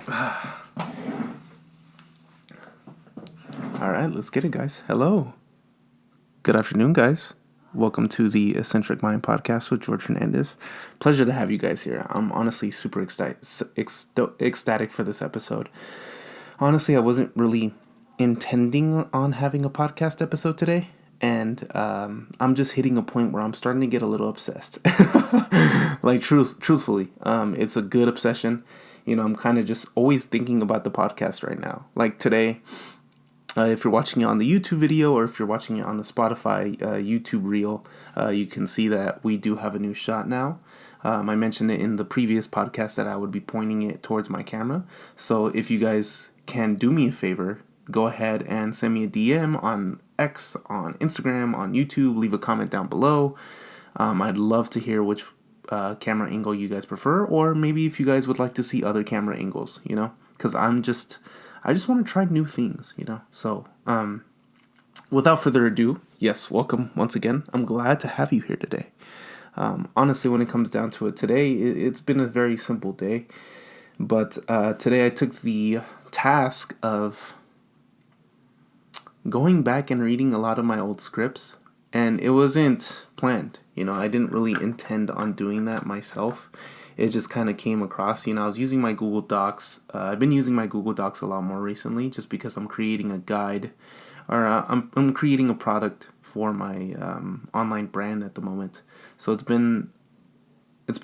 All right, let's get it, guys. Hello. Good afternoon, guys. Welcome to the Eccentric Mind podcast with George Fernandez. Pleasure to have you guys here. I'm honestly super ecstatic for this episode. Honestly, I wasn't really intending on having a podcast episode today, and I'm just hitting a point where I'm starting to get a little obsessed. Truthfully, it's a good obsession. I'm kind of just always thinking about the podcast right now. Like today, if you're watching it on the YouTube video or if you're watching it on the Spotify YouTube reel, you can see that we do have a new shot now. I mentioned it in the previous podcast that I would be pointing it towards my camera. So if you guys can do me a favor, go ahead and send me a DM on X, on Instagram, on YouTube. Leave a comment down below. I'd love to hear which camera angle you guys prefer, or maybe if you guys would like to see other camera angles, because I just want to try new things, So, without further ado, yes, welcome once again. I'm glad to have you here today. Honestly, when it comes down to it, today it's been a very simple day, but today I took the task of going back and reading a lot of my old scripts, and it wasn't planned. I didn't really intend on doing that myself. It just kind of came across. I was using my Google Docs. I've been using my Google Docs a lot more recently, just because I'm creating a guide, or I'm creating a product for my online brand at the moment. So it's been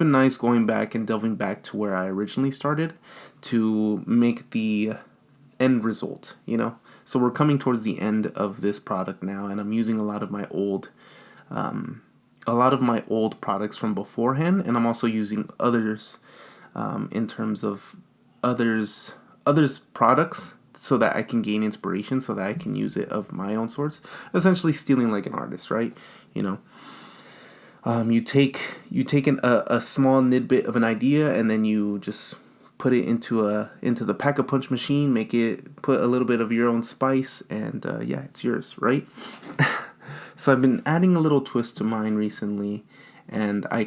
nice going back and delving back to where I originally started to make the end result. So we're coming towards the end of this product now, and I'm using a lot of my old products from beforehand, and I'm also using others in terms of others products, so that I can gain inspiration, so that I can use it of my own sorts. Essentially stealing like an artist, right? You take a small nidbit of an idea, and then you just put it into the pack-a-punch machine, put a little bit of your own spice, and it's yours, right? So I've been adding a little twist to mine recently, and I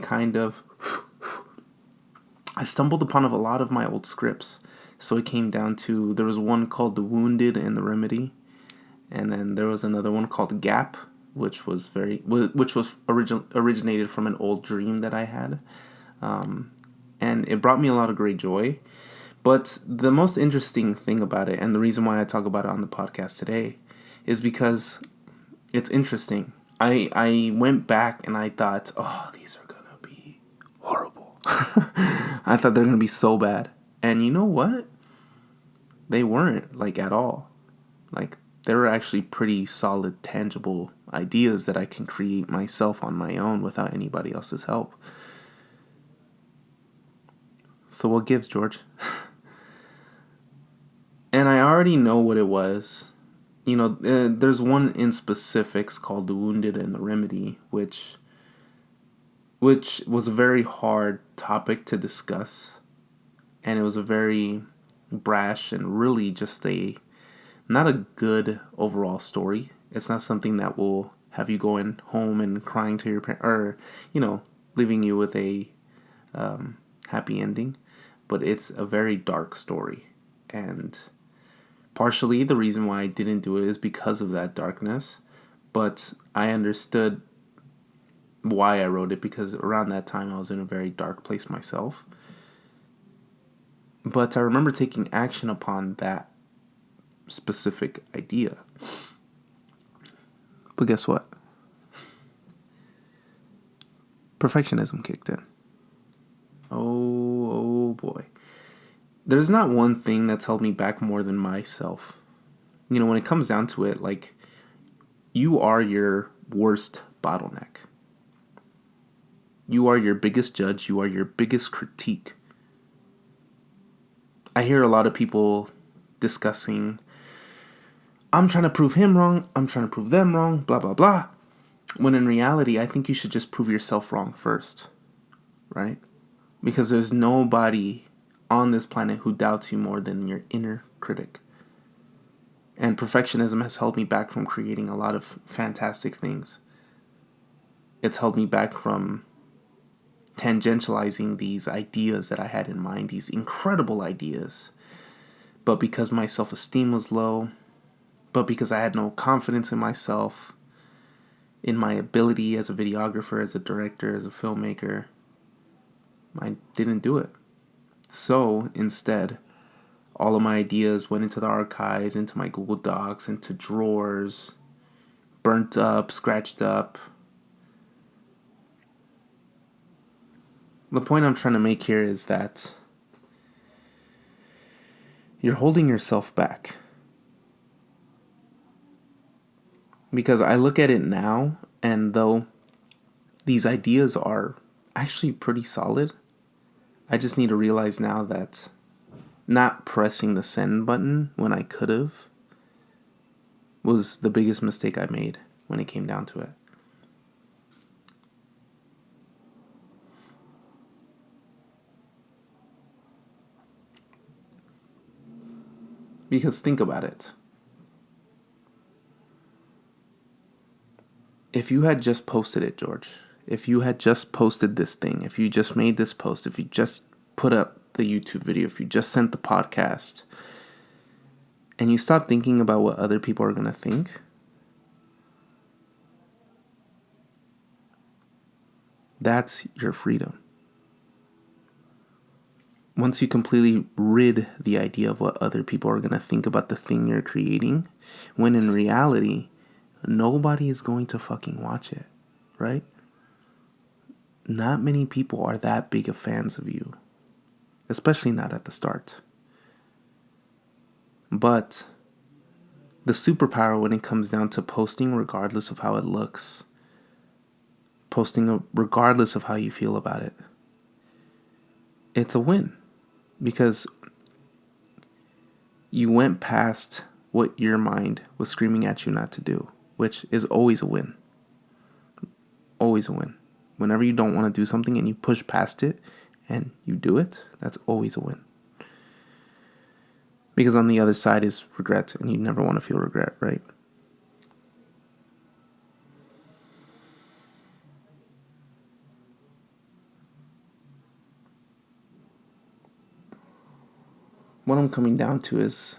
stumbled upon a lot of my old scripts. So it came down to, there was one called The Wounded and the Remedy, and then there was another one called Gap, which was originated from an old dream that I had, and it brought me a lot of great joy. But the most interesting thing about it, and the reason why I talk about it on the podcast today, is because it's interesting. I went back and I thought, oh, these are gonna be horrible. I thought they're gonna be so bad, and you know what? They weren't, like, at all. Like, they were actually pretty solid, tangible ideas that I can create myself on my own without anybody else's help. So what gives, George? And I already know what it was. There's one in specifics called The Wounded and the Remedy, which was a very hard topic to discuss. And it was a very brash and really just not a good overall story. It's not something that will have you going home and crying to your parents, or, leaving you with a happy ending. But it's a very dark story. And partially the reason why I didn't do it is because of that darkness. But I understood why I wrote it, because around that time I was in a very dark place myself. But I remember taking action upon that specific idea. But guess what? Perfectionism kicked in. Oh boy. There's not one thing that's held me back more than myself. When it comes down to it, like, you are your worst bottleneck. You are your biggest judge. You are your biggest critique. I hear a lot of people discussing, I'm trying to prove him wrong, I'm trying to prove them wrong, blah, blah, blah. When in reality, I think you should just prove yourself wrong first, right? Because there's nobody on this planet who doubts you more than your inner critic. And perfectionism has held me back from creating a lot of fantastic things. It's held me back from tangentializing these ideas that I had in mind, these incredible ideas. but because my self-esteem was low, but because I had no confidence in myself, in my ability as a videographer, as a director, as a filmmaker, I didn't do it. So instead, all of my ideas went into the archives, into my Google Docs, into drawers, burnt up, scratched up. The point I'm trying to make here is that you're holding yourself back. Because I look at it now, and though these ideas are actually pretty solid, I just need to realize now that not pressing the send button when I could have was the biggest mistake I made when it came down to it. Because think about it. If you had just posted it, George, if you had just posted this thing, if you just made this post, if you just put up the YouTube video, if you just sent the podcast, and you stop thinking about what other people are going to think, that's your freedom. Once you completely rid the idea of what other people are going to think about the thing you're creating, when in reality, nobody is going to fucking watch it, right? Not many people are that big of fans of you, especially not at the start. But the superpower when it comes down to posting regardless of how it looks, posting regardless of how you feel about it, it's a win. Because you went past what your mind was screaming at you not to do, which is always a win. Always a win. Whenever you don't want to do something and you push past it and you do it, that's always a win. Because on the other side is regret, and you never want to feel regret, right? What I'm coming down to is,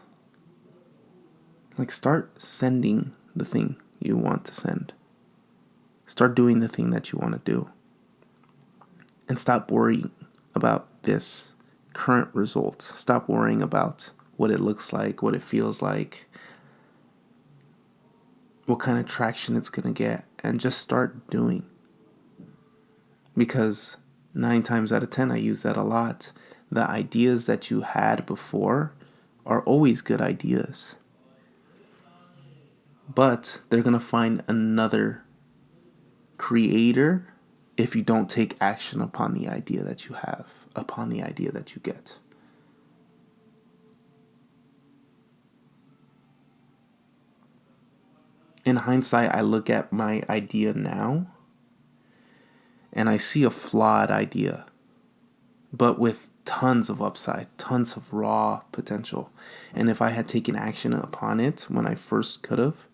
start sending the thing you want to send. Start doing the thing that you want to do. And stop worrying about this current result. Stop worrying about what it looks like, what it feels like, what kind of traction it's going to get, and just start doing. Because 9 times out of 10, I use that a lot. The ideas that you had before are always good ideas. But they're going to find another creator if you don't take action upon the idea that you have, upon the idea that you get. In hindsight, I look at my idea now and I see a flawed idea, but with tons of upside, tons of raw potential. And if I had taken action upon it when I first could have,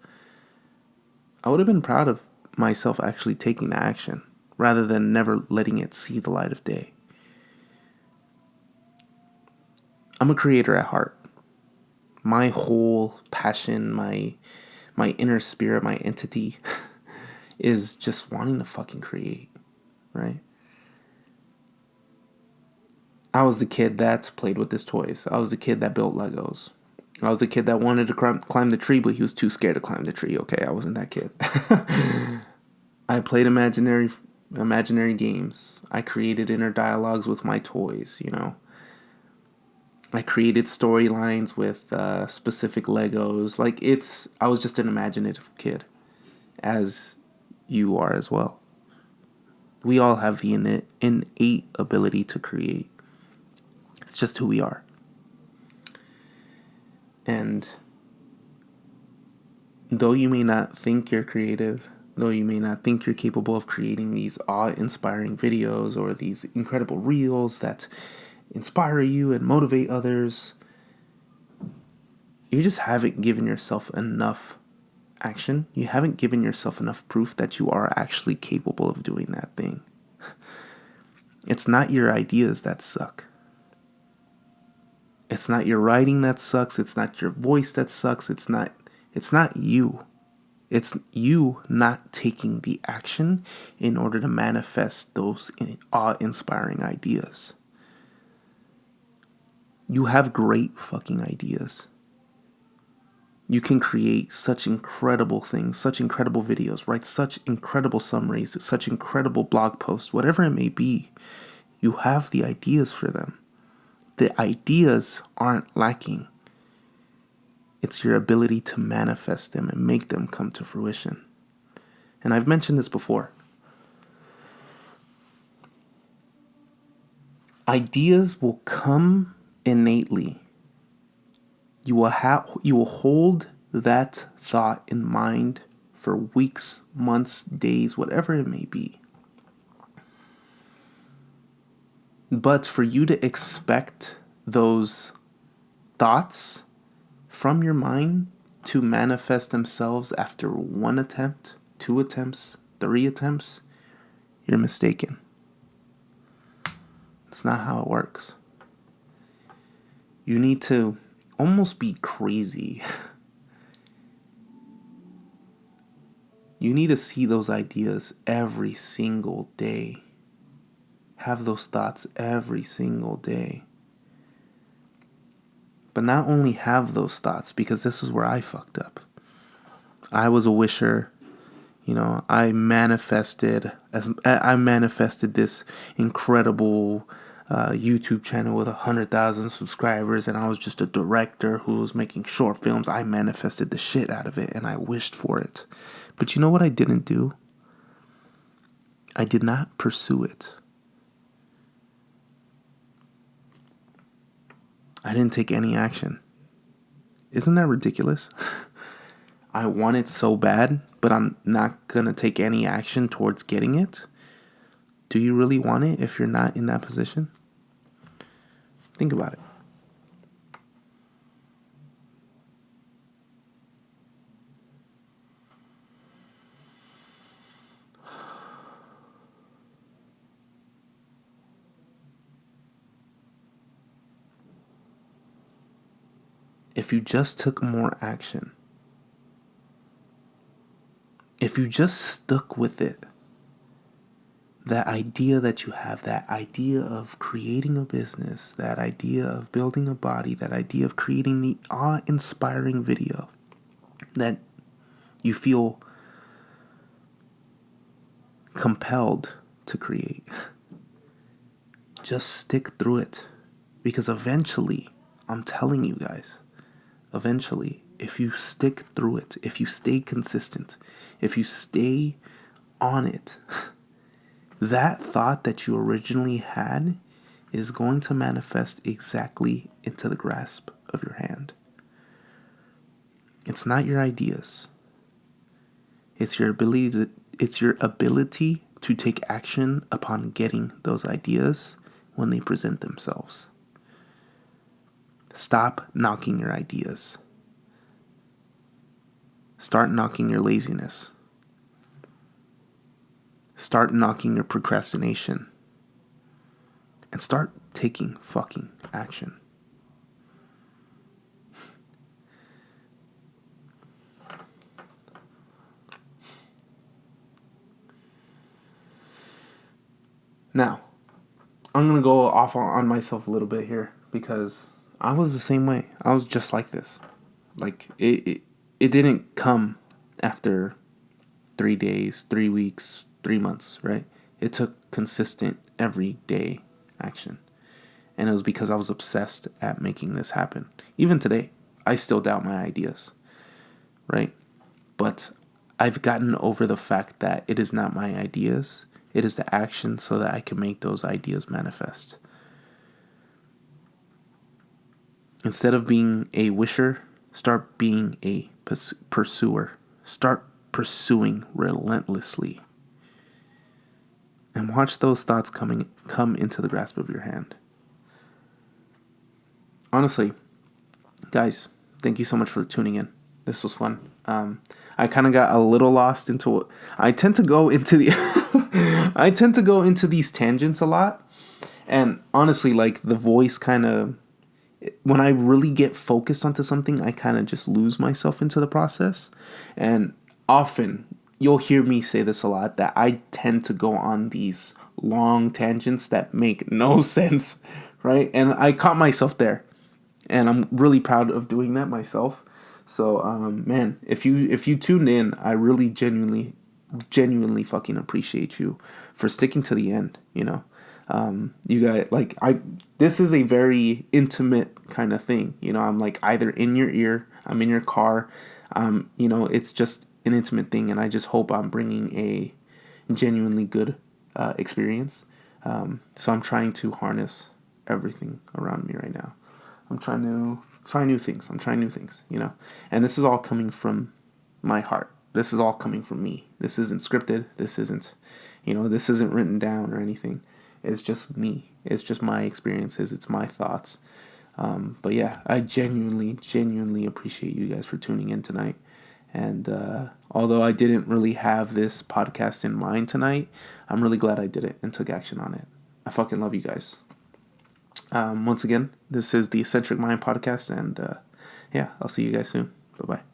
I would have been proud of myself actually taking the action rather than never letting it see the light of day. I'm a creator at heart. My whole passion, my inner spirit, my entity is just wanting to fucking create, right? I was the kid that played with his toys. I was the kid that built Legos. I was the kid that wanted to climb the tree, but he was too scared to climb the tree. Okay, I wasn't that kid. I played imaginary games. I created inner dialogues with my toys, I created storylines with specific Legos. I was just an imaginative kid, as you are as well. We all have the innate ability to create. It's just who we are. And though you may not think you're creative, though you may not think you're capable of creating these awe-inspiring videos or these incredible reels that inspire you and motivate others, you just haven't given yourself enough action. You haven't given yourself enough proof that you are actually capable of doing that thing. It's not your ideas that suck. It's It's not your writing that sucks. It's not your voice that sucks. It's not you. It's you not taking the action in order to manifest those awe-inspiring ideas. You have great fucking ideas. You can create such incredible things, such incredible videos, write such incredible summaries, such incredible blog posts, whatever it may be. You have the ideas for them. The ideas aren't lacking. It's your ability to manifest them and make them come to fruition. And I've mentioned this before. Ideas will come innately. You will hold that thought in mind for weeks, months, days, whatever it may be. But for you to expect those thoughts from your mind to manifest themselves after 1 attempt, 2 attempts, 3 attempts, you're mistaken. It's not how it works. You need to almost be crazy. You need to see those ideas every single day. Have those thoughts every single day. But not only have those thoughts, because this is where I fucked up. I was a wisher. I manifested this incredible YouTube channel with 100,000 subscribers, and I was just a director who was making short films. I manifested the shit out of it, and I wished for it. But you know what I didn't do? I did not pursue it. I didn't take any action. Isn't that ridiculous? I want it so bad, but I'm not going to take any action towards getting it. Do you really want it if you're not in that position? Think about it. If you just took more action, if you just stuck with it, that idea that you have, that idea of creating a business, that idea of building a body, that idea of creating the awe-inspiring video that you feel compelled to create, just stick through it. Because eventually, I'm telling you guys, eventually, if you stick through it, if you stay consistent, if you stay on it, that thought that you originally had is going to manifest exactly into the grasp of your hand. It's not your ideas. It's your ability to take action upon getting those ideas when they present themselves. Stop knocking your ideas. Start knocking your laziness. Start knocking your procrastination. And start taking fucking action. Now, I'm going to go off on myself a little bit here because I was the same way. I was just like this. Like, it didn't come after 3 days, 3 weeks, 3 months, right? It took consistent, everyday action. And it was because I was obsessed at making this happen. Even today, I still doubt my ideas, right? But I've gotten over the fact that it is not my ideas. It is the action so that I can make those ideas manifest. Instead of being a wisher, start being a pursuer. Start pursuing relentlessly. And watch those thoughts come into the grasp of your hand. Honestly, guys, thank you so much for tuning in. This was fun. I kind of got a little lost into. I tend to go into these tangents a lot, and honestly, like the voice kind of when I really get focused onto something, I kind of just lose myself into the process. And often, you'll hear me say this a lot, that I tend to go on these long tangents that make no sense, right? And I caught myself there. And I'm really proud of doing that myself. So, man, if you tuned in, I really genuinely fucking appreciate you for sticking to the end. You guys, like, this is a very intimate kind of thing. I'm like either in your ear, I'm in your car, it's just an intimate thing, and I just hope I'm bringing a genuinely good experience. So I'm trying to harness everything around me right now. I'm trying to try new things. And this is all coming from my heart. This is all coming from me. This isn't scripted. This isn't written down or anything. It's just me. It's just my experiences. It's my thoughts. But yeah, I genuinely appreciate you guys for tuning in tonight. And although I didn't really have this podcast in mind tonight, I'm really glad I did it and took action on it. I fucking love you guys. Once again, this is the Eccentric Mind podcast, and yeah, I'll see you guys soon. Bye-bye.